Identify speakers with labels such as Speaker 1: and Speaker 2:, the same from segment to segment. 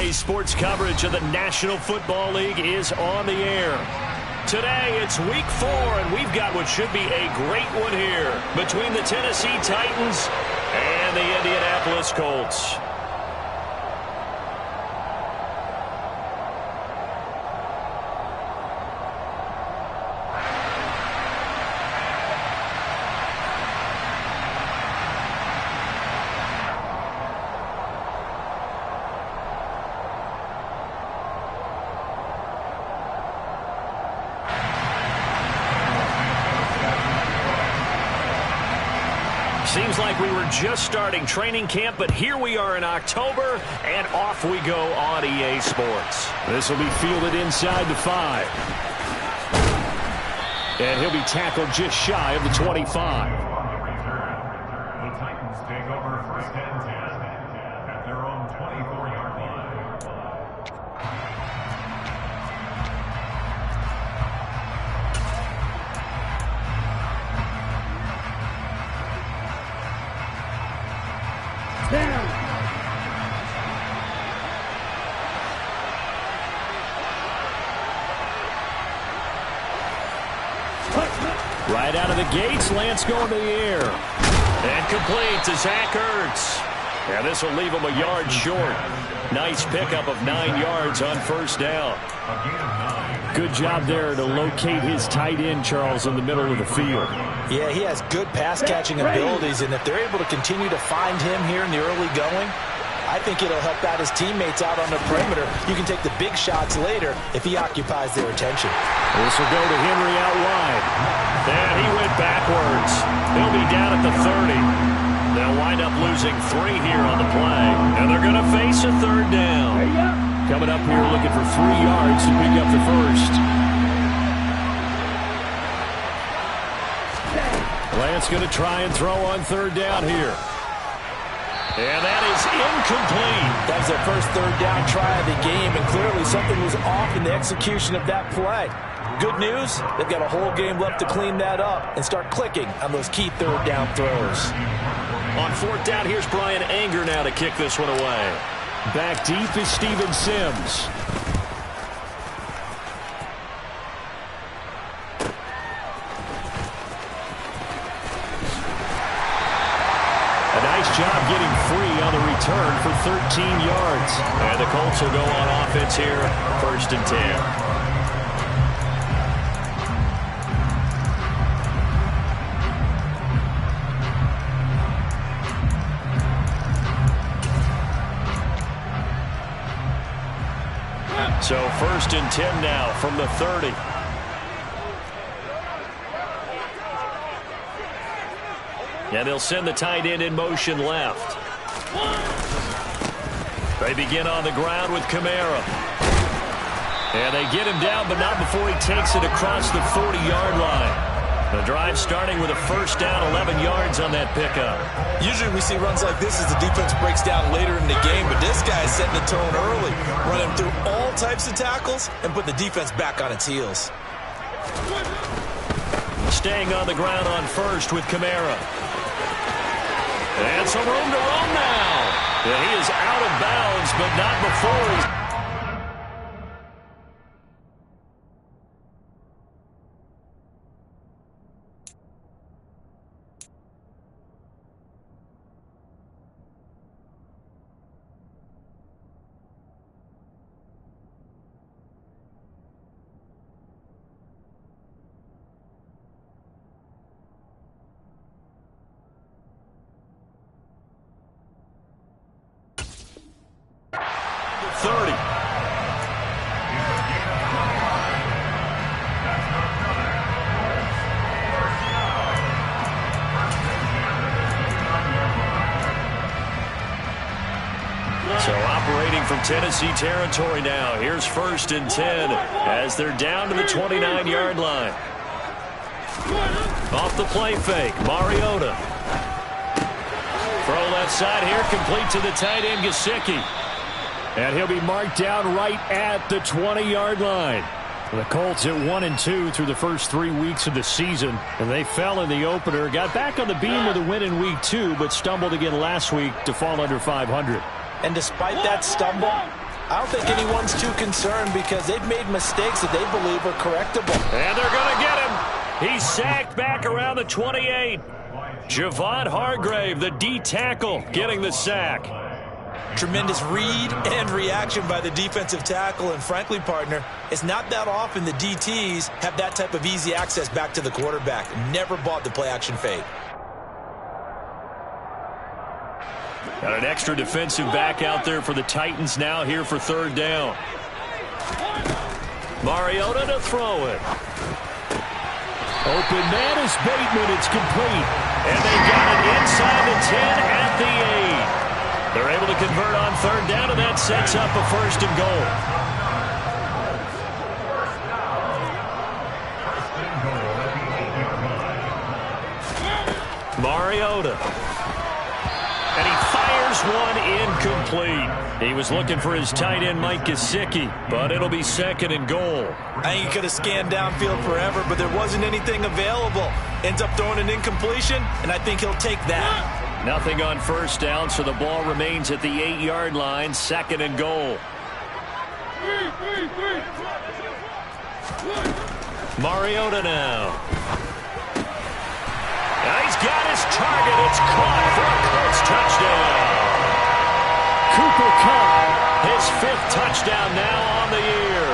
Speaker 1: EA Sports coverage of the National Football League is on the air. Today, it's Week 4, and we've got what should be a great one here between the Tennessee Titans and the Indianapolis Colts. Seems like we were just starting training camp, but here we are in October, and off we go on EA Sports.
Speaker 2: This will be fielded inside the 5. And he'll be tackled just shy of the 25.
Speaker 3: The Titans take over first and 10 at their own 24-yard line.
Speaker 2: Right out of the gates, Lance going to the air.
Speaker 1: And complete to Zach Ertz. And this will leave him a yard short. Nice pickup of 9 yards on first down.
Speaker 2: Good job there to locate his tight end, Charles, in the middle of the field.
Speaker 4: Yeah, he has good pass-catching abilities, and if they're able to continue to find him here in the early going, I think it'll help out his teammates out on the perimeter. You can take the big shots later if he occupies their attention.
Speaker 2: This will go to Henry out wide.
Speaker 1: And he went backwards. He'll be down at the 30. They'll wind up losing 3 here on the play. And they're going to face a third down.
Speaker 2: Coming up here looking for 3 yards to pick up the first. Lance going to try and throw on third down here.
Speaker 1: And that is incomplete.
Speaker 4: That was their first third down try of the game, and clearly something was off in the execution of that play. Good news, they've got a whole game left to clean that up and start clicking on those key third down throws.
Speaker 1: On fourth down, here's Brian Anger now to kick this one away.
Speaker 2: Back deep is Steven Sims. A nice job getting free on the return for 13 yards.
Speaker 1: And the Colts will go on offense here, first and 10. So first and 10 now from the 30. And they'll send the tight end in motion left. They begin on the ground with Kamara. And they get him down, but not before he takes it across the 40-yard line. The drive starting with a first down, 11 yards on that pickup.
Speaker 4: Usually we see runs like this as the defense breaks down later in the game, but this guy is setting the tone early, running through all types of tackles and putting the defense back on its heels.
Speaker 1: Staying on the ground on first with Kamara. And some room to run now. And he is out of bounds, but not before he's... So operating from Tennessee territory now. Here's first and 10 as they're down to the 29-yard line. Off the play fake, Mariota. Throw left side here, complete to the tight end, Gesicki.
Speaker 2: And he'll be marked down right at the 20-yard line. The Colts at 1-2 through the first 3 weeks of the season, and they fell in the opener. Got back on the beam with a win in week 2, but stumbled again last week to fall under 500.
Speaker 4: And despite that stumble, I don't think anyone's too concerned because they've made mistakes that they believe are correctable.
Speaker 1: And they're going to get him. He's sacked back around the 28. Javon Hargrave, the D tackle, getting the sack.
Speaker 4: Tremendous read and reaction by the defensive tackle. And frankly, partner, it's not that often the DTs have that type of easy access back to the quarterback. Never bought the play-action fade.
Speaker 1: Got an extra defensive back out there for the Titans now here for third down. Mariota to throw it.
Speaker 2: Open man is Bateman. It's complete.
Speaker 1: And they got it inside the 10 at the 8. They're able to convert on third down, and that sets up a first and goal. Mariota. And he fires one incomplete. He was looking for his tight end, Mike Gesicki, but it'll be second and goal.
Speaker 4: I think he could have scanned downfield forever, but there wasn't anything available. Ends up throwing an incompletion, and I think he'll take that.
Speaker 1: Nothing on first down, so the ball remains at the 8-yard line, second and goal. Mariota now. Now he's got his target. It's caught for a Colts touchdown.
Speaker 2: Cooper Kupp,
Speaker 1: his 5th touchdown now on the year.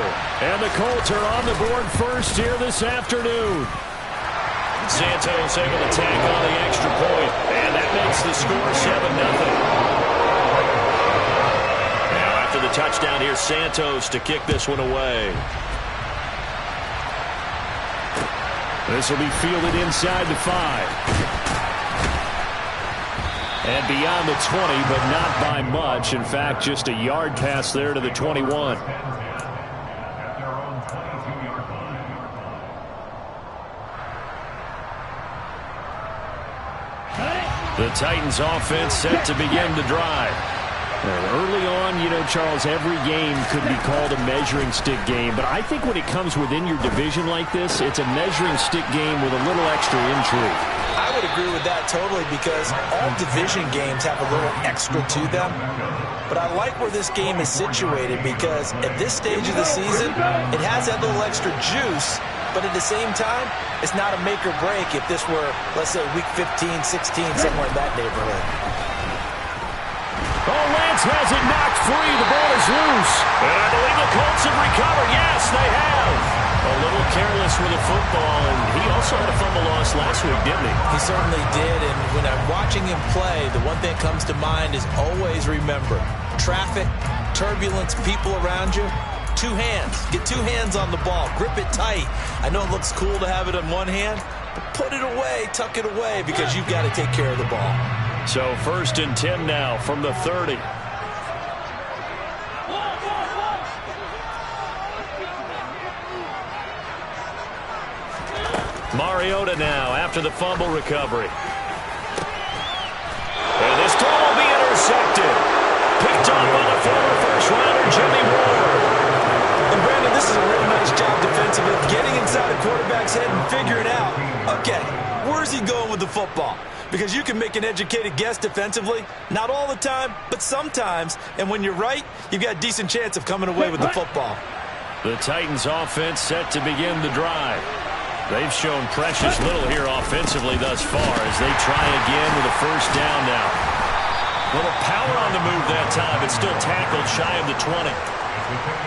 Speaker 2: And the Colts are on the board first here this afternoon.
Speaker 1: Santos able to tack on the extra point, and that makes the score 7-0. Now after the touchdown, here's Santos to kick this one away.
Speaker 2: This will be fielded inside the 5. And beyond the 20, but not by much. In fact, just a yard pass there to the 21.
Speaker 1: The Titans offense set to begin the drive.
Speaker 2: Early on, you know, Charles, every game could be called a measuring stick game. But I think when it comes within your division like this, it's a measuring stick game with a little extra intrigue.
Speaker 4: I would agree with that totally because all division games have a little extra to them. But I like where this game is situated because at this stage of the season, it has that little extra juice. But at the same time, it's not a make or break if this were, let's say, week 15, 16, somewhere in that neighborhood.
Speaker 2: Oh, Lance has it knocked free. The ball is loose.
Speaker 1: And I believe the Colts have recovered. Yes, they have. A little careless with the football, and he also had a fumble loss last week, didn't he?
Speaker 4: He certainly did, and when I'm watching him play, the one thing that comes to mind is always remember, traffic, turbulence, people around you, 2 hands. Get 2 hands on the ball. Grip it tight. I know it looks cool to have it on one hand, but put it away, tuck it away, because you've got to take care of the ball.
Speaker 1: So first and 10 now from the 30. Mariota now after the fumble recovery. And this throw will be intercepted. Picked off by the former first-rounder, Jimmy Ward.
Speaker 4: And Brandon, this is a really nice job defensively, getting inside a quarterback's head and figuring out, okay, where's he going with the football? Because you can make an educated guess defensively, not all the time, but sometimes. And when you're right, you've got a decent chance of coming away with the football.
Speaker 1: The Titans offense set to begin the drive. They've shown precious little here offensively thus far as they try again with a first down now. A little power on the move that time, but still tackled shy of the 20.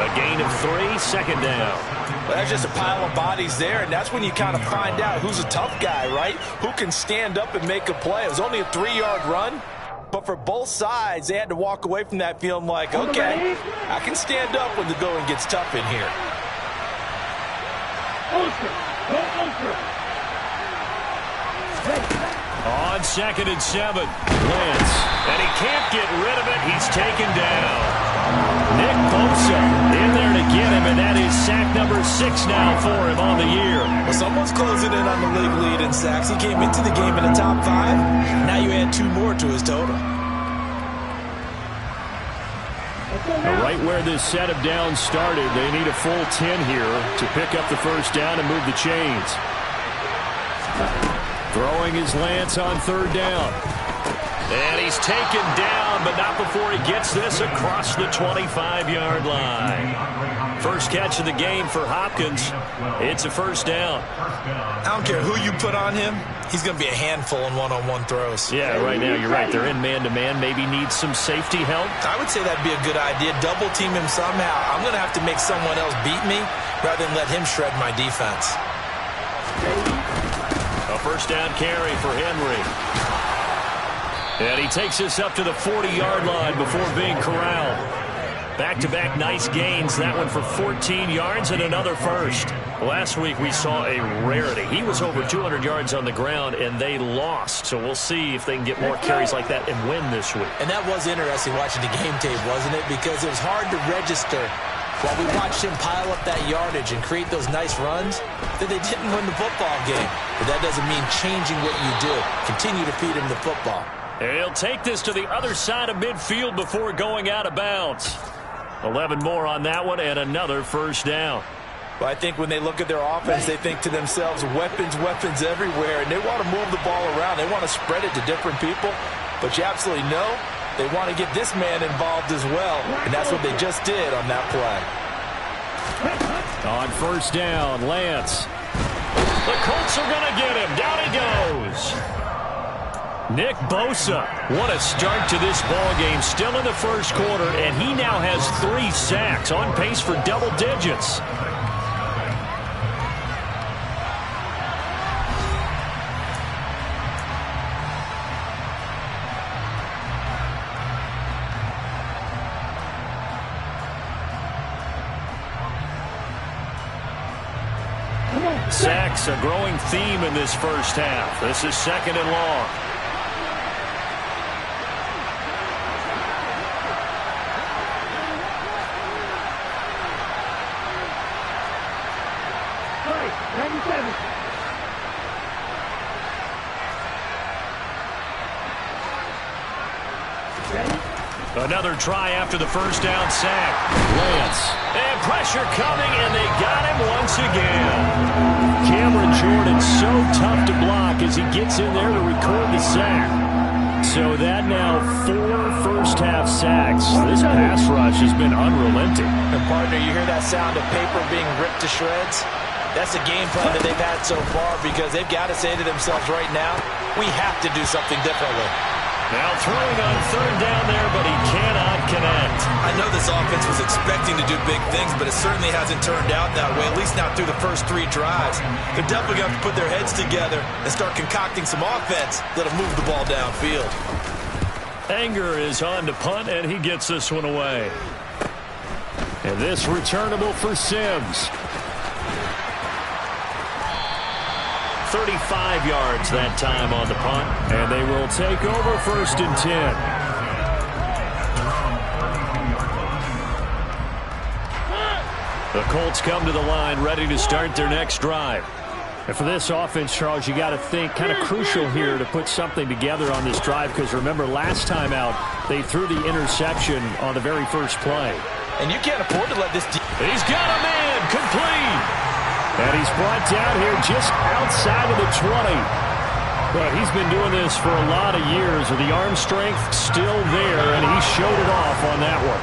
Speaker 1: A gain of 3, second down.
Speaker 4: Well, that's just a pile of bodies there, and that's when you kind of find out who's a tough guy, right? Who can stand up and make a play. It was only a 3-yard run, but for both sides, they had to walk away from that feeling like, okay, I can stand up when the going gets tough in here.
Speaker 1: On 2nd and 7, Lance. And he can't get rid of it. He's taken down. Nick Bosa in there to get him, and that is sack number 6 now for him on the year.
Speaker 4: Well, someone's closing in on the league lead in sacks. He came into the game in the top 5. Now you add 2 more to his total.
Speaker 2: Right where this set of downs started, they need a full 10 here to pick up the first down and move the chains. Throwing is Lance on 3rd down.
Speaker 1: And he's taken down, but not before he gets this across the 25-yard line. First catch of the game for Hopkins. It's a first down.
Speaker 4: I don't care who you put on him. He's going to be a handful in one-on-one throws.
Speaker 2: Yeah, right now you're right. They're in man-to-man. Maybe needs some safety help.
Speaker 4: I would say that'd be a good idea. Double team him somehow. I'm going to have to make someone else beat me rather than let him shred my defense.
Speaker 1: A first down carry for Henry. And he takes us up to the 40-yard line before being corralled. Back-to-back nice gains. That one for 14 yards and another first. Last week we saw a rarity. He was over 200 yards on the ground, and they lost. So we'll see if they can get more carries like that and win this week.
Speaker 4: And that was interesting watching the game tape, wasn't it? Because it was hard to register while we watched him pile up that yardage and create those nice runs that they didn't win the football game. But that doesn't mean changing what you do. Continue to feed him the football.
Speaker 1: He'll take this to the other side of midfield before going out of bounds. 11 more on that one and another first down.
Speaker 4: Well, I think when they look at their offense, they think to themselves, weapons, weapons everywhere, and they want to move the ball around. They want to spread it to different people, but you absolutely know they want to get this man involved as well, and that's what they just did on that play.
Speaker 2: On first down, Lance.
Speaker 1: The Colts are going to get him. Down he goes. Nick Bosa, what a start to this ball game. Still in the first quarter, and he now has 3 sacks, on pace for double digits. Sacks, a growing theme in this first half. This is second and long. Another try after the first down sack.
Speaker 2: Lance.
Speaker 1: And pressure coming, and they got him once again.
Speaker 2: Cameron Jordan so tough to block as he gets in there to record the sack. So that now 4 first-half sacks. This pass rush has been unrelenting.
Speaker 4: And partner, you hear that sound of paper being ripped to shreds? That's the game plan that they've had so far because they've got to say to themselves right now, we have to do something differently.
Speaker 1: Now throwing on third down there, but he cannot connect.
Speaker 4: I know this offense was expecting to do big things, but it certainly hasn't turned out that way, at least not through the first 3 drives. They're definitely going to have to put their heads together and start concocting some offense that'll move the ball downfield.
Speaker 1: Anger is on to punt, and he gets this one away.
Speaker 2: And this returnable for Sims.
Speaker 1: 35 yards that time on the punt.
Speaker 2: And they will take over first and 10.
Speaker 1: The Colts come to the line ready to start their next drive.
Speaker 2: And for this offense, Charles, you got to think kind of crucial here to put something together on this drive because remember last time out they threw the interception on the very first play.
Speaker 4: And you can't afford to let this...
Speaker 1: He's got a man complete.
Speaker 2: And he's brought down here just outside of the 20. But he's been doing this for a lot of years with the arm strength still there, and he showed it off on that one.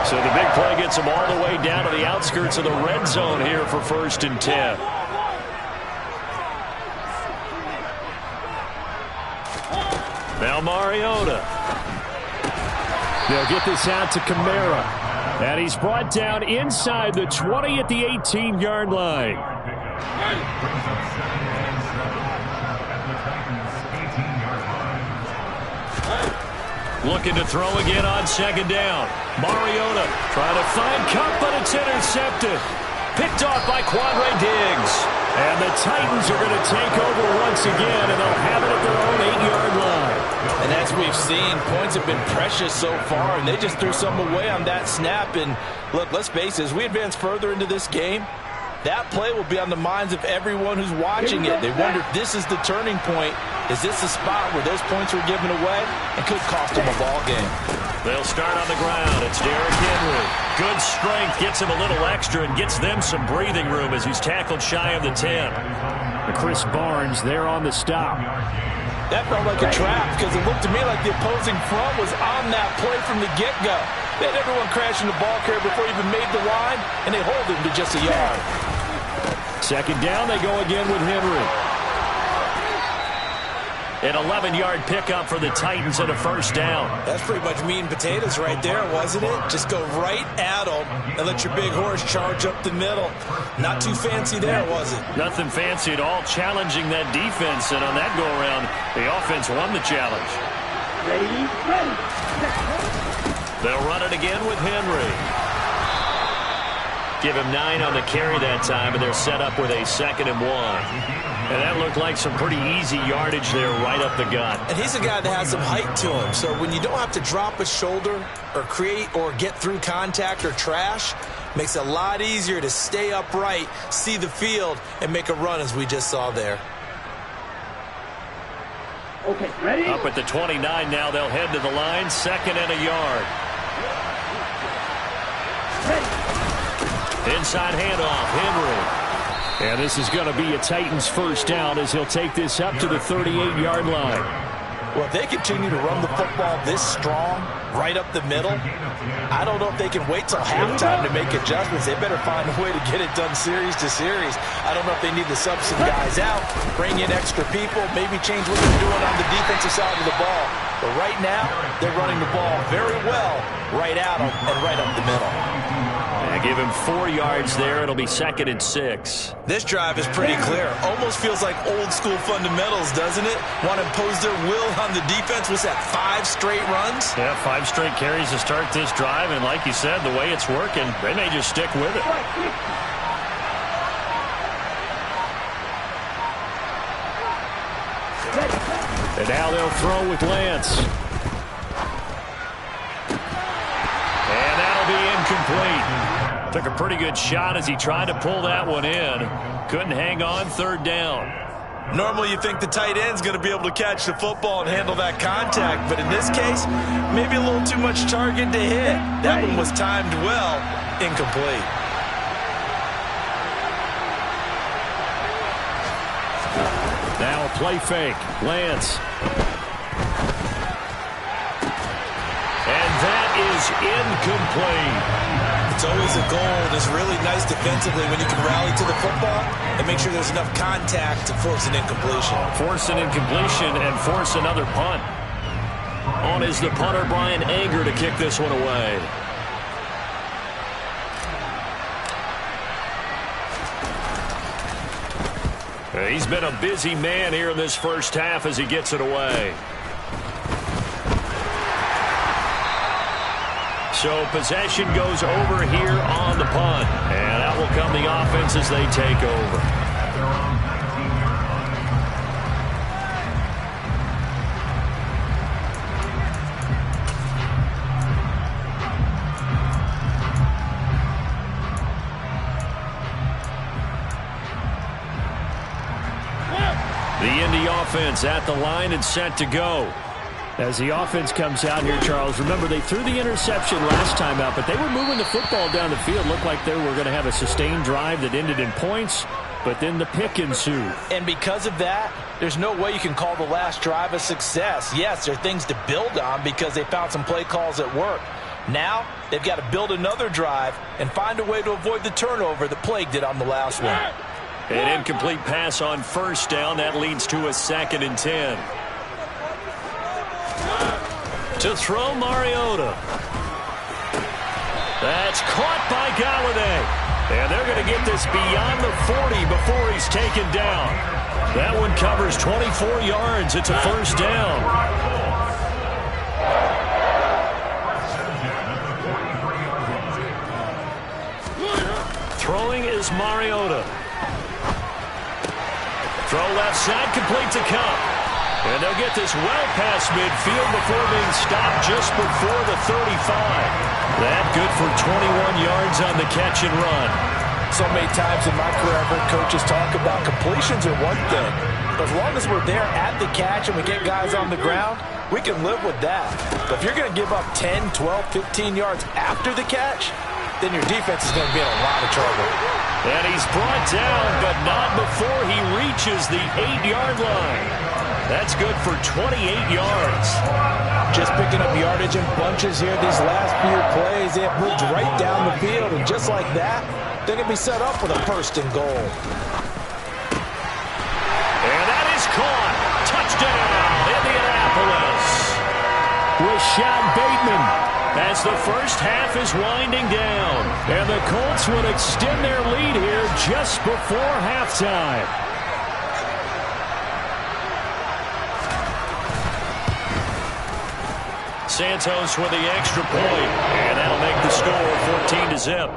Speaker 1: So the big play gets him all the way down to the outskirts of the red zone here for first and 10. Now Mariota.
Speaker 2: They'll get this out to Kamara. And he's brought down inside the 20 at the 18-yard line.
Speaker 1: Looking to throw again on second down. Mariota trying to find Cup, but it's intercepted. Picked off by Quandre Diggs.
Speaker 2: And the Titans are going to take over once again, and they'll have it at their own 8-yard line.
Speaker 4: And as we've seen, points have been precious so far, and they just threw some away on that snap. And look, let's face it, as we advance further into this game, that play will be on the minds of everyone who's watching it. They wonder if this is the turning point. Is this the spot where those points were given away and could cost them a ball game?
Speaker 1: They'll start on the ground. It's Derrick Henry. Good strength gets him a little extra and gets them some breathing room as he's tackled shy of the 10.
Speaker 2: Chris Barnes there on the stop.
Speaker 4: That felt like a trap because it looked to me like the opposing front was on that play from the get-go. They had everyone crashing the ball carrier before he even made the line, and they hold him to just a yard.
Speaker 2: Second down, they go again with Henry.
Speaker 1: An 11-yard pickup for the Titans and a first down.
Speaker 4: That's pretty much meat and potatoes right there, wasn't it? Just go right at them and let your big horse charge up the middle. Not too fancy there, was it?
Speaker 1: Nothing fancy at all, challenging that defense, and on that go-around, the offense won the challenge.
Speaker 5: Ready.
Speaker 1: They'll run it again with Henry. Give him 9 on the carry that time, and they're set up with a 2nd and 1. And that looked like some pretty easy yardage there right up the gut.
Speaker 4: And he's a guy that has some height to him. So when you don't have to drop a shoulder or create or get through contact or trash, makes it a lot easier to stay upright, see the field, and make a run as we just saw there.
Speaker 5: Okay, ready?
Speaker 1: Up at the 29 now, they'll head to the line, 2nd and a yard.
Speaker 5: Ready.
Speaker 1: Inside handoff, Henry.
Speaker 2: And this is going to be a Titans first down as he'll take this up to the 38-yard line.
Speaker 4: Well, if they continue to run the football this strong, right up the middle, I don't know if they can wait till halftime to make adjustments. They better find a way to get it done series to series. I don't know if they need to sub some guys out, bring in extra people, maybe change what they're doing on the defensive side of the ball. But right now, they're running the ball very well right at them and right up the middle.
Speaker 1: And give him 4 yards there. It'll be 2nd and 6.
Speaker 4: This drive is pretty clear. Almost feels like old school fundamentals, doesn't it? Want to impose their will on the defense. Was that 5 straight runs?
Speaker 1: Yeah, 5 straight carries to start this drive. And like you said, the way it's working, they may just stick with it.
Speaker 2: And now they'll throw with Lance.
Speaker 1: And that'll be incomplete. Took a pretty good shot as he tried to pull that one in. Couldn't hang on, 3rd down.
Speaker 4: Normally you think the tight end's going to be able to catch the football and handle that contact, but in this case, maybe a little too much target to hit. That one was timed well, incomplete.
Speaker 2: Now a play fake. Lance.
Speaker 1: And that is incomplete.
Speaker 4: It's always a goal, and it's really nice defensively when you can rally to the football and make sure there's enough contact to force an incompletion.
Speaker 1: Force an incompletion and force another punt. On is the punter, Brian Anger, to kick this one away. He's been a busy man here in this first half as he gets it away. So possession goes over here on the punt. And that will come the offense as they take over. The Indy offense at the line and set to go.
Speaker 2: As the offense comes out here, Charles, remember they threw the interception last time out, but they were moving the football down the field. Looked like they were going to have a sustained drive that ended in points, but then the pick ensued.
Speaker 4: And because of that, there's no way you can call the last drive a success. Yes, there are things to build on because they found some play calls that work. Now, they've got to build another drive and find a way to avoid the turnover that plagued it on the last one.
Speaker 1: An incomplete pass on first down. That leads to a 2nd and 10. To throw Mariota. That's caught by Galladay. And they're going to get this beyond the 40 before he's taken down. That one covers 24 yards. It's a first down. Throwing is Mariota. Throw left side, complete to Cup. And they'll get this well past midfield before being stopped just before the 35. That good for 21 yards on the catch and run.
Speaker 4: So many times in my career, I've heard coaches talk about completions are one thing. But as long as we're there at the catch and we get guys on the ground, we can live with that. But if you're going to give up 10, 12, 15 yards after the catch, then your defense is going to be in a lot of trouble.
Speaker 1: And he's brought down, but not before he reaches the 8-yard line. That's good for 28 yards.
Speaker 4: Just picking up yardage in bunches here these last few plays. They have moved right down the field, and just like that, they're going to be set up with a first and goal.
Speaker 1: And that is caught. Touchdown, Indianapolis.
Speaker 2: Rashad Bateman.
Speaker 1: As the first half is winding down.
Speaker 2: And the Colts would extend their lead here just before halftime.
Speaker 1: Santos with the extra point, and that'll make the score 14-0.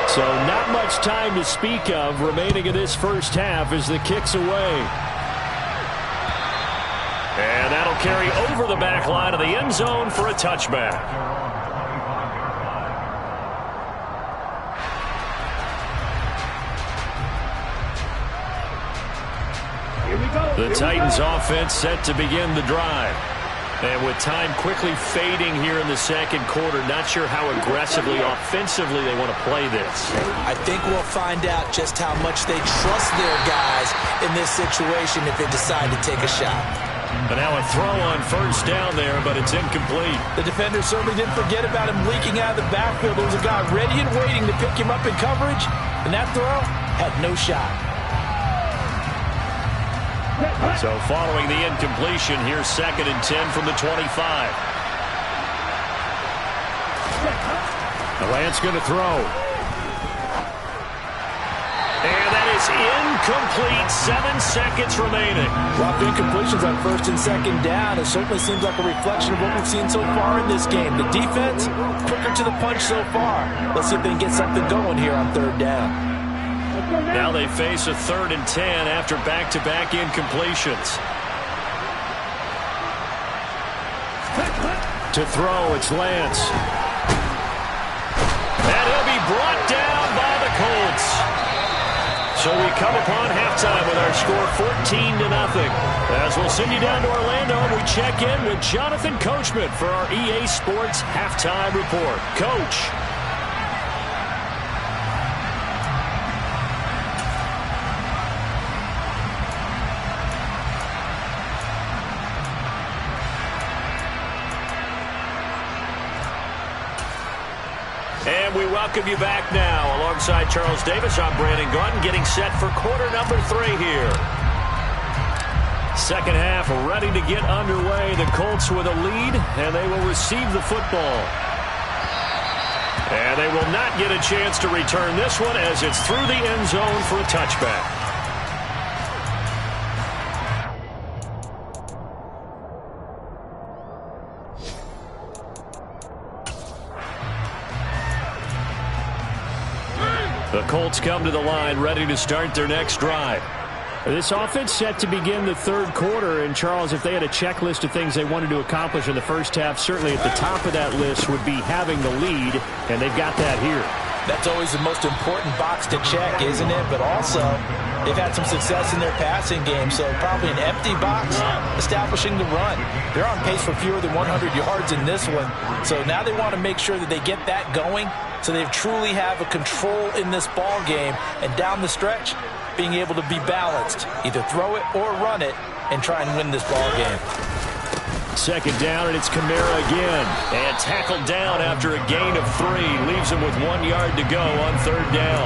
Speaker 2: So not much time to speak of remaining in this first half as the kick's away.
Speaker 1: And that'll carry over the back line of the end zone for a touchback. The Titans offense set to begin the drive. And with time quickly fading here in the second quarter, not sure how aggressively, offensively they want to play this.
Speaker 4: I think we'll find out just how much they trust their guys in this situation if they decide to take a shot.
Speaker 1: But now a throw on first down there, but it's incomplete.
Speaker 4: The defender certainly didn't forget about him leaking out of the backfield. There was a guy ready and waiting to pick him up in coverage, and that throw had no shot.
Speaker 1: So following the incompletion, here's 2nd and 10 from the 25.
Speaker 2: Lance going to throw.
Speaker 1: And that is incomplete. 7 seconds remaining.
Speaker 4: Dropped incompletions on 1st and 2nd down. It certainly seems like a reflection of what we've seen so far in this game. The defense, quicker to the punch so far. Let's see if they can get something going here on 3rd down.
Speaker 1: Now they face a 3rd and 10 after back-to-back incompletions.
Speaker 2: To throw, it's Lance.
Speaker 1: And he'll be brought down by the Colts. So we come upon halftime with our score 14-0. As we'll send you down to Orlando, we check in with Jonathan Coachman for our EA Sports Halftime Report. Coach. And we welcome you back now. Alongside Charles Davis, I'm Brandon Gaudin, getting set for quarter number 3 here. Second half ready to get underway. The Colts with a lead, and they will receive the football. And they will not get a chance to return this one as it's through the end zone for a touchback. The Colts come to the line ready to start their next drive.
Speaker 2: This offense set to begin the 3rd quarter. And, Charles, if they had a checklist of things they wanted to accomplish in the first half, certainly at the top of that list would be having the lead, and they've got that here.
Speaker 4: That's always the most important box to check, isn't it? But also, they've had some success in their passing game, so probably an empty box establishing the run. They're on pace for fewer than 100 yards in this one, so now they want to make sure that they get that going so they truly have a control in this ball game, and down the stretch, being able to be balanced, either throw it or run it, and try and win this ball game.
Speaker 2: 2nd down, and it's Kamara again.
Speaker 1: And tackled down after a gain of 3. Leaves him with 1 yard to go on 3rd down.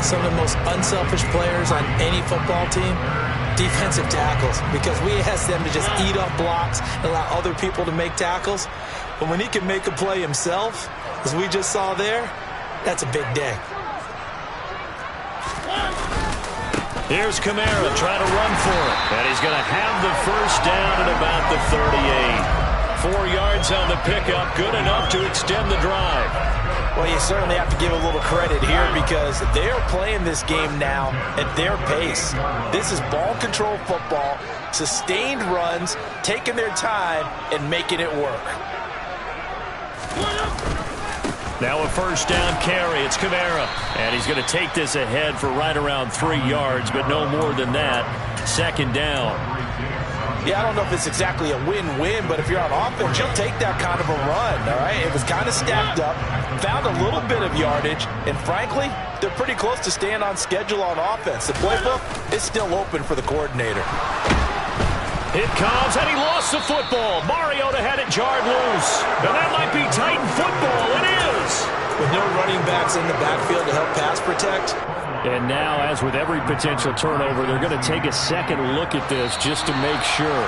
Speaker 4: Some of the most unselfish players on any football team, defensive tackles, because we ask them to just eat up blocks and allow other people to make tackles. But when he can make a play himself, as we just saw there, that's a big day.
Speaker 1: Here's Kamara trying to run for it. And he's going to have the first down at about the 38. 4 yards on the pickup, good enough to extend the drive.
Speaker 4: Well, you certainly have to give a little credit here because they're playing this game now at their pace. This is ball control football, sustained runs, taking their time, and making it work.
Speaker 1: Now a first down carry. It's Kamara. And he's going to take this ahead for right around 3 yards, but no more than that. 2nd down.
Speaker 4: Yeah, I don't know if it's exactly a win-win, but if you're on offense, you'll take that kind of a run, all right? It was kind of stacked up, found a little bit of yardage, and frankly, they're pretty close to staying on schedule on offense. The playbook is still open for the coordinator.
Speaker 1: It comes, and he lost the football. Mariota had it jarred loose. And that might be Titan football. It is.
Speaker 4: With no running backs in the backfield to help pass protect.
Speaker 2: And now, as with every potential turnover, they're going to take a second look at this just to make sure.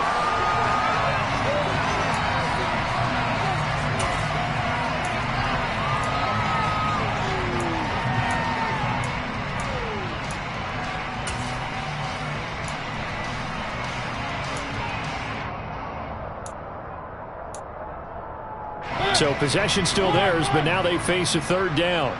Speaker 2: So possession still theirs, but now they face a third down.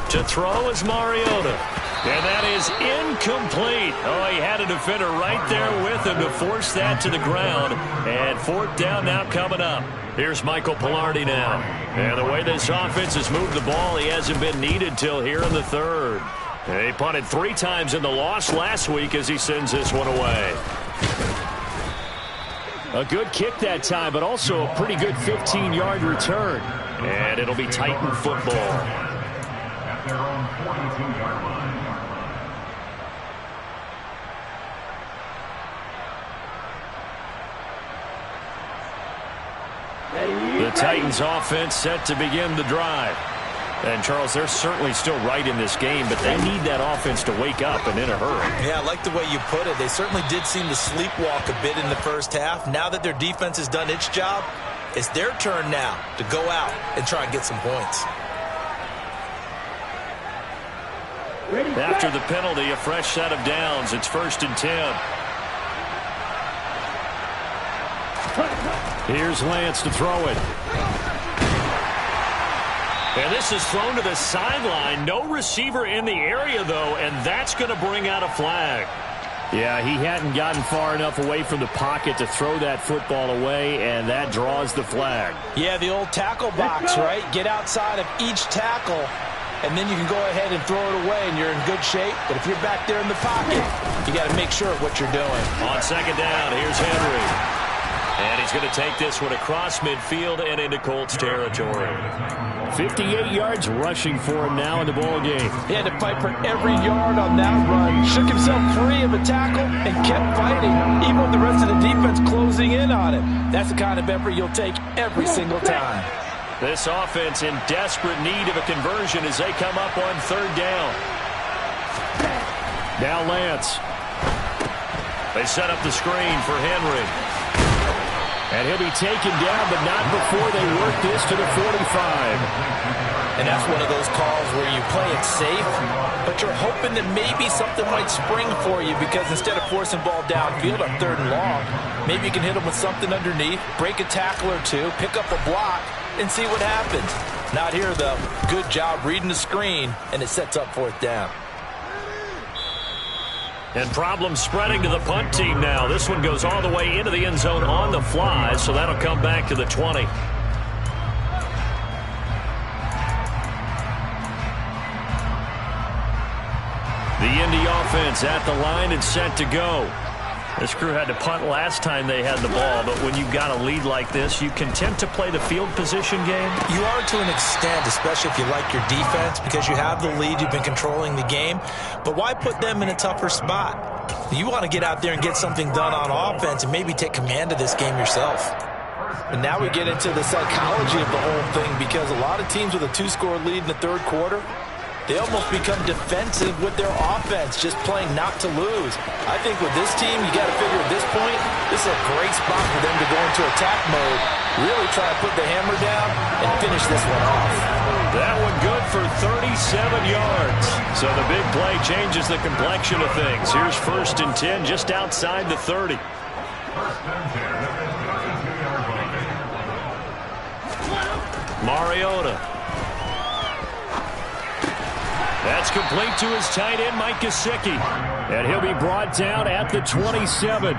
Speaker 1: To throw is Mariota. And that is incomplete. Oh, he had a defender right there with him to force that to the ground. And fourth down now coming up. Here's Michael Pilardi now. And the way this offense has moved the ball, he hasn't been needed till here in the third. And he punted 3 times in the loss last week as he sends this one away.
Speaker 2: A good kick that time, but also a pretty good 15-yard return.
Speaker 1: And it'll be Titan football.
Speaker 3: At their own 42-yard line.
Speaker 2: The Titans offense set to begin the drive. And, Charles, they're certainly still right in this game, but they need that offense to wake up and in a hurry.
Speaker 4: Yeah, I like the way you put it. They certainly did seem to sleepwalk a bit in the first half. Now that their defense has done its job, it's their turn now to go out and try and get some points.
Speaker 1: After the penalty, a fresh set of downs. It's 1st and 10.
Speaker 2: Here's Lance to throw it.
Speaker 1: And this is thrown to the sideline. No receiver in the area, though, and that's going to bring out a flag.
Speaker 2: Yeah, he hadn't gotten far enough away from the pocket to throw that football away, and that draws the flag.
Speaker 4: Yeah, the old tackle box, right? Get outside of each tackle, and then you can go ahead and throw it away, and you're in good shape. But if you're back there in the pocket, you got to make sure of what you're doing.
Speaker 1: On second down, here's Henry. And he's going to take this one across midfield and into Colts territory.
Speaker 2: 58 yards rushing for him now in the ball game.
Speaker 4: He had to fight for every yard on that run. Shook himself free of a tackle and kept fighting, even with the rest of the defense closing in on him. That's the kind of effort you'll take every single time.
Speaker 1: This offense in desperate need of a conversion as they come up on third down.
Speaker 2: Now Lance.
Speaker 1: They set up the screen for Henry.
Speaker 2: And he'll be taken down, but not before they work this to the 45.
Speaker 4: And that's one of those calls where you play it safe, but you're hoping that maybe something might spring for you, because instead of forcing ball downfield on third and long, maybe you can hit them with something underneath, break a tackle or two, pick up a block, and see what happens. Not here, though. Good job reading the screen, and it sets up fourth down.
Speaker 1: And problems spreading to the punt team now. This one goes all the way into the end zone on the fly, so that'll come back to the 20. The Indy offense at the line and set to go. This crew had to punt last time they had the ball, but when you've got a lead like this, you content to play the field position game?
Speaker 4: You are to an extent, especially if you like your defense, because you have the lead, you've been controlling the game. But why put them in a tougher spot? You want to get out there and get something done on offense and maybe take command of this game yourself. And now we get into the psychology of the whole thing, because a lot of teams with a 2-score lead in the third quarter, they almost become defensive with their offense, just playing not to lose. I think with this team, you got to figure at this point, this is a great spot for them to go into attack mode, really try to put the hammer down and finish this one off.
Speaker 1: That one good for 37 yards. So the big play changes the complexion of things. Here's 1st and 10 just outside the 30.
Speaker 3: 1st and 10 at the 52-yard line.
Speaker 1: Mariota. That's complete to his tight end, Mike Gesicki.
Speaker 2: And he'll be brought down at the 27.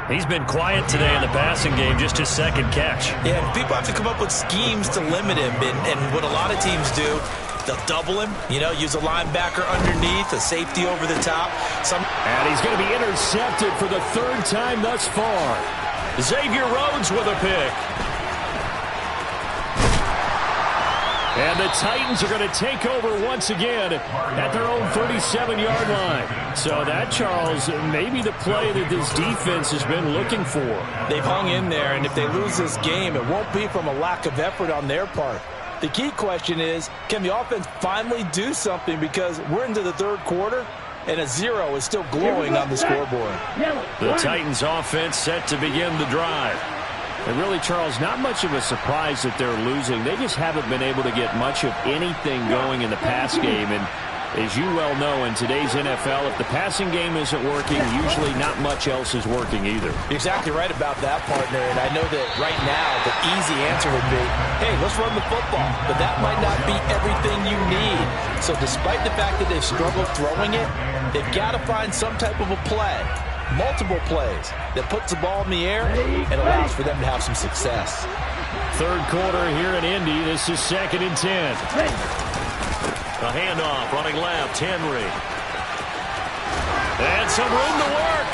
Speaker 1: He's been quiet today in the passing game, just his second catch.
Speaker 4: Yeah, and people have to come up with schemes to limit him. And what a lot of teams do They'll double him, use a linebacker underneath, a safety over the top.
Speaker 2: And he's going to be intercepted for the third time thus far.
Speaker 1: Xavier Rhodes with a pick. And the Titans are going to take over once again at their own 37-yard line. So that, Charles, may be the play that this defense has been looking for.
Speaker 4: They've hung in there, and if they lose this game, it won't be from a lack of effort on their part. The key question is, can the offense finally do something? Because we're into the third quarter, and a 0 is still glowing on the scoreboard.
Speaker 2: The Titans offense set to begin the drive. And really, Charles, not much of a surprise that they're losing. They just haven't been able to get much of anything going in the pass game. And as you well know, in today's NFL, if the passing game isn't working, usually not much else is working either.
Speaker 4: You're exactly right about that, partner. And I know that right now the easy answer would be, hey, let's run the football. But that might not be everything you need. So despite the fact that they've struggled throwing it, they've got to find some type of a play. Multiple plays that puts the ball in the air and allows for them to have some success.
Speaker 2: Third quarter here in Indy. This is 2nd and 10.
Speaker 1: A handoff running left, Henry. And some room to work.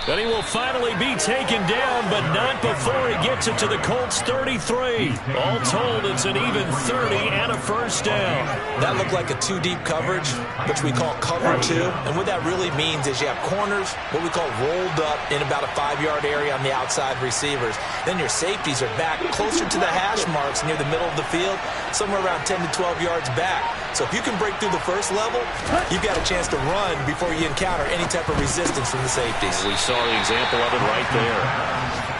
Speaker 1: And he will finally be taken down, but not before he gets it to the Colts 33. All told, it's an even 30 and a first down.
Speaker 4: That looked like a 2-deep coverage, which we call cover 2. And what that really means is you have corners, what we call rolled up in about a 5-yard area on the outside receivers. Then your safeties are back closer to the hash marks near the middle of the field, somewhere around 10 to 12 yards back. So if you can break through the first level, you've got a chance to run before you encounter any type of resistance from the safeties.
Speaker 1: We saw the example of it right there.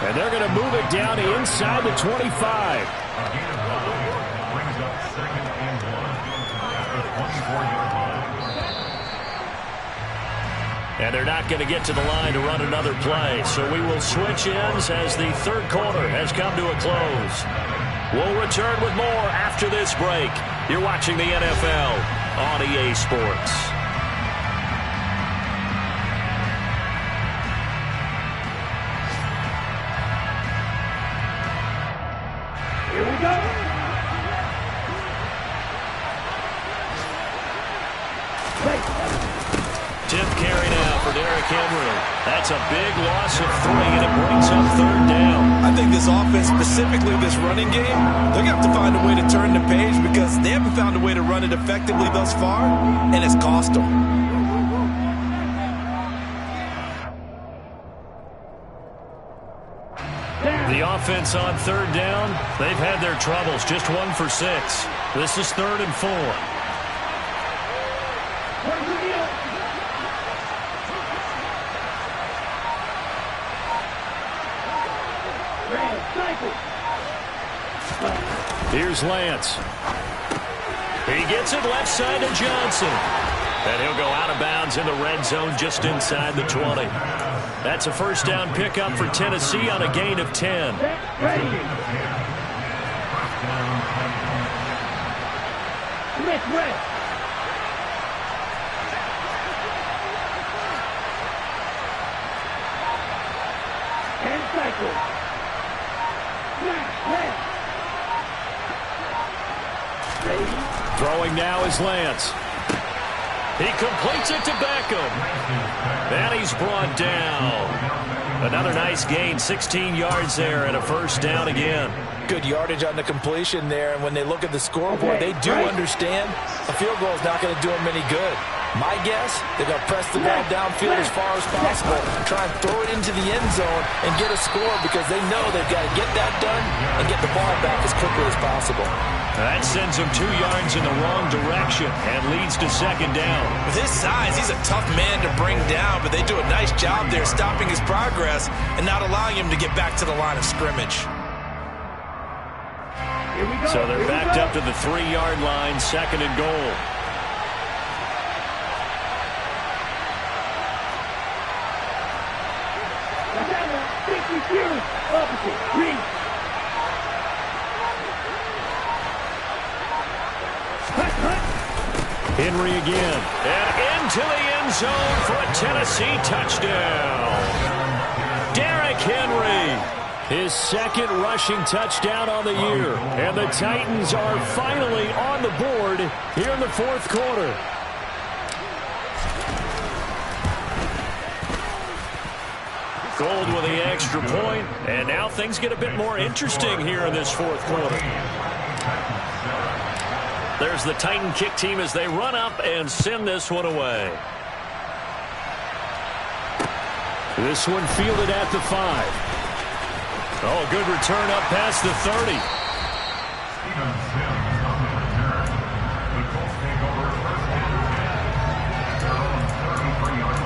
Speaker 2: And they're going to move it down inside the 25.
Speaker 3: Brings up 2nd and 1 at the 24-yard line.
Speaker 1: And they're not going to get to the line to run another play. So we will switch ends as the third quarter has come to a close. We'll return with more after this break. You're watching the NFL on EA Sports.
Speaker 5: Here we go.
Speaker 1: Tenth carry now for Derrick Henry. That's a big loss of 3, and it brings up 3rd down.
Speaker 4: I think this offense, specifically this running game, they're going to have to find a way to turn the page because they haven't found a way to run it effectively thus far, and it's cost them.
Speaker 1: The offense on 3rd down, they've had their troubles. Just 1 for 6. This is 3rd and 4.
Speaker 2: Here's Lance.
Speaker 1: He gets it left side to Johnson. And he'll go out of bounds in the red zone just inside the 20. That's a first down pickup for Tennessee on a gain of 10.
Speaker 2: Throwing now is Lance.
Speaker 1: He completes it to Beckham. And he's brought down. Another nice gain, 16 yards there, and a first down again.
Speaker 4: Good yardage on the completion there, and when they look at the scoreboard, they do understand a field goal is not going to do them any good. My guess, they're going to press the ball downfield as far as possible, try and throw it into the end zone and get a score because they know they've got to get that done and get the ball back as quickly as possible.
Speaker 1: That sends him 2 yards in the wrong direction and leads to 2nd down.
Speaker 4: With his size, he's a tough man to bring down, but they do a nice job there stopping his progress and not allowing him to get back to the line of scrimmage.
Speaker 1: So they're backed up to the 3-yard line, 2nd and goal.
Speaker 2: Henry again.
Speaker 1: And into the end zone for a Tennessee touchdown. Derrick Henry.
Speaker 2: His second rushing touchdown on the year. And the Titans are finally on the board here in the fourth quarter. Gold with the extra point, and now things get a bit more interesting here in this fourth quarter. There's the Titan kick team as they run up and send this one away. This one fielded at the 5. Oh, good return up past the 30.
Speaker 3: The Colts take over first and 10 at their own 33-yard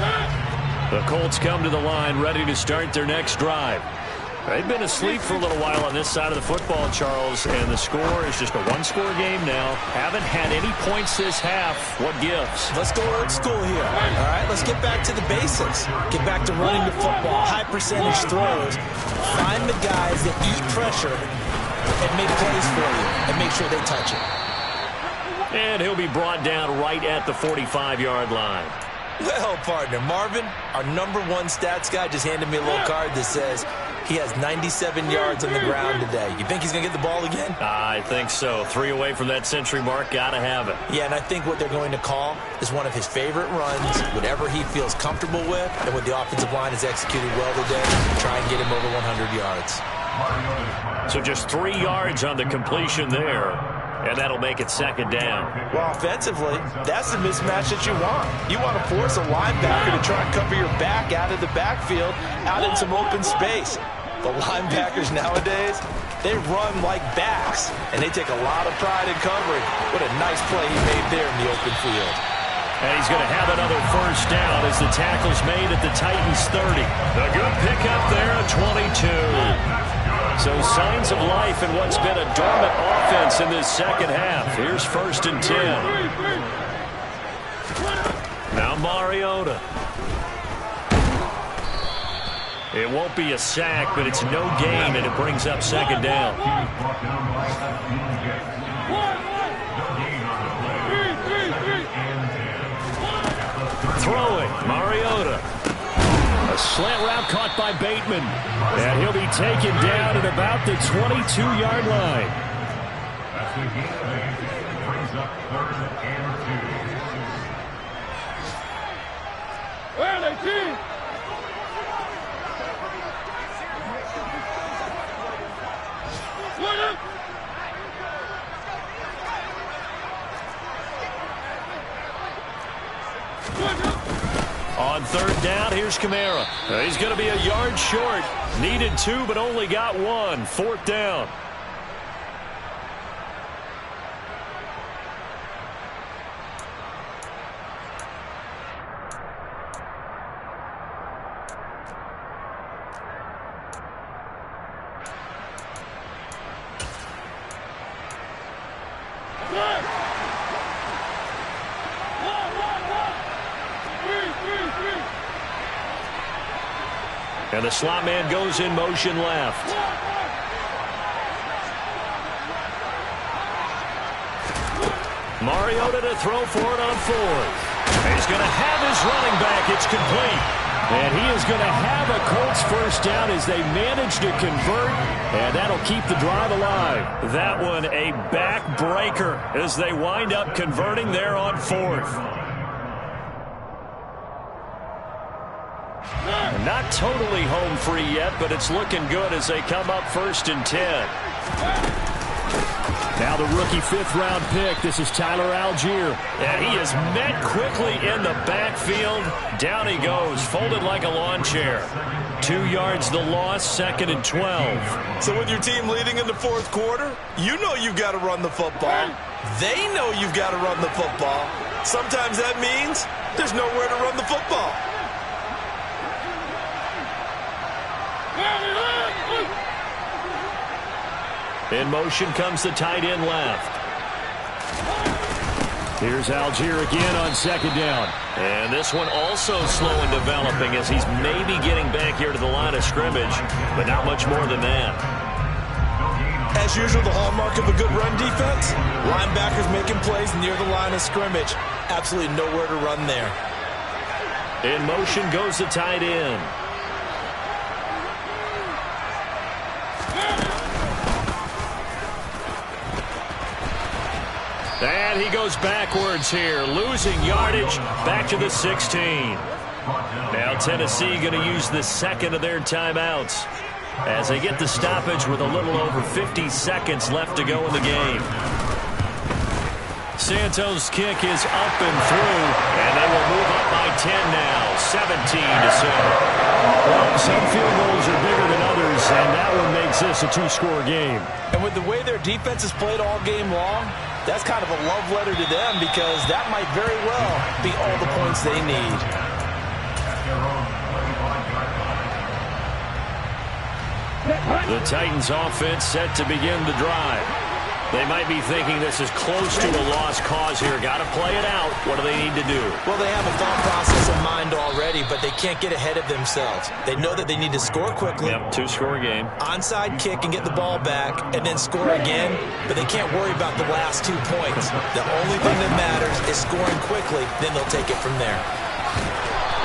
Speaker 3: line.
Speaker 2: The Colts come to the line ready to start their next drive. They've been asleep for a little while on this side of the football, Charles, and the score is just a one-score game now. Haven't had any points this half. What gives?
Speaker 4: Let's go old school here. All right, let's get back to the basics. Get back to running the football, high percentage throws. Find the guys that eat pressure and make plays for you and make sure they touch it.
Speaker 2: And he'll be brought down right at the 45-yard line.
Speaker 4: Well, partner, Marvin, our #1 stats guy just handed me a little card that says he has 97 yards on the ground today. You think he's going to get the ball again?
Speaker 2: I think so. 3 away from that century mark. Got to have it.
Speaker 4: Yeah, and I think what they're going to call is one of his favorite runs, whatever he feels comfortable with, and what the offensive line has executed well today, try and get him over 100 yards.
Speaker 2: So just 3 yards on the completion there, and that'll make it second down.
Speaker 4: Well, offensively, that's the mismatch that you want. You want to force a linebacker to try and cover your back out of the backfield, out in some open space. The linebackers nowadays, they run like backs, and they take a lot of pride in covering. What a nice play he made there in the open field.
Speaker 2: And he's going to have another first down as the tackle's made at the Titans 30. A good pickup there at 22. So signs of life in what's been a dormant offense in this second half. Here's 1st and 10. Now Mariota. It won't be a sack, but it's no gain, and it brings up second down. Throwing, Mariota. A slant route caught by Bateman. And he'll be taken down at about the 22-yard line.
Speaker 3: That's the game of 8. Brings up 3rd and 2.
Speaker 5: Where are they, team?
Speaker 2: On 3rd down, here's Kamara. He's going to be a yard short. Needed 2, but only got 1. 4th down. And the slot man goes in motion left. Mariota to throw for it on 4th. He's going to have his running back. It's complete. And he is going to have a Colts first down as they manage to convert. And that'll keep the drive alive. That one a backbreaker as they wind up converting there on 4th. Not totally home free yet, but it's looking good as they come up 1st and 10. Now the rookie 5th-round pick. This is Tyler Algier. And he is met quickly in the backfield. Down he goes, folded like a lawn chair. 2 yards the loss, 2nd and 12.
Speaker 4: So with your team leading in the 4th quarter, you know you've got to run the football. They know you've got to run the football. Sometimes that means there's nowhere to run the football.
Speaker 2: In motion comes the tight end left. Here's Algier again on 2nd down. And this one also slow in developing as he's maybe getting back here to the line of scrimmage, but not much more than that.
Speaker 4: As usual, the hallmark of a good run defense, linebackers making plays near the line of scrimmage. Absolutely nowhere to run there.
Speaker 1: In motion goes the tight end. And he goes backwards here, losing yardage back to the 16. Now Tennessee going to use the second of their timeouts as they get the stoppage with a little over 50 seconds left to go in the game. Santos' kick is up and through, and they will move up by 10 now, 17-7.
Speaker 2: Well, some field goals are bigger than others, and that one makes this a two-score game.
Speaker 4: And with the way their defense has played all game long, that's kind of a love letter to them because that might very well be all the points they need.
Speaker 1: The Titans offense set to begin the drive. They might be thinking this is close to a lost cause here. Got to play it out. What do they need to do?
Speaker 4: Well, they have a thought process in mind already, but they can't get ahead of themselves. They know that they need to score quickly.
Speaker 1: Yep, two-score game.
Speaker 4: Onside kick and get the ball back and then score again, but they can't worry about the last 2 points. The only thing that matters is scoring quickly, then they'll take it from there.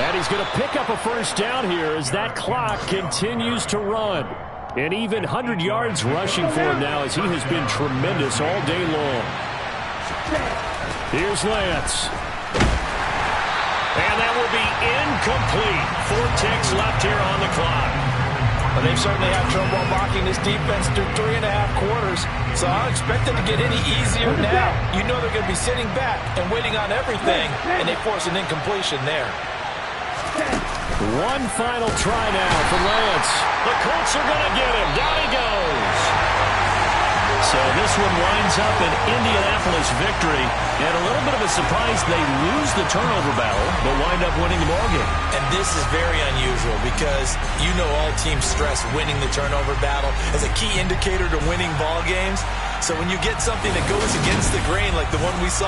Speaker 2: And he's going to pick up a first down here as that clock continues to run. An even 100 yards rushing for him now as he has been tremendous all day long. Here's Lance.
Speaker 1: And that will be incomplete. 4 ticks left here on the clock.
Speaker 4: But they've certainly had trouble blocking this defense through 3.5 quarters, so I don't expect it to get any easier now. You know they're going to be sitting back and waiting on everything, and they force an incompletion there.
Speaker 2: One final try now for Lance.
Speaker 1: The Colts are going to get him. Down he goes. So this one winds up an Indianapolis victory. And a little bit of a surprise, they lose the turnover battle, but wind up winning the ballgame.
Speaker 4: And this is very unusual because you know all teams stress winning the turnover battle as a key indicator to winning ball games. So when you get something that goes against the grain like the one we saw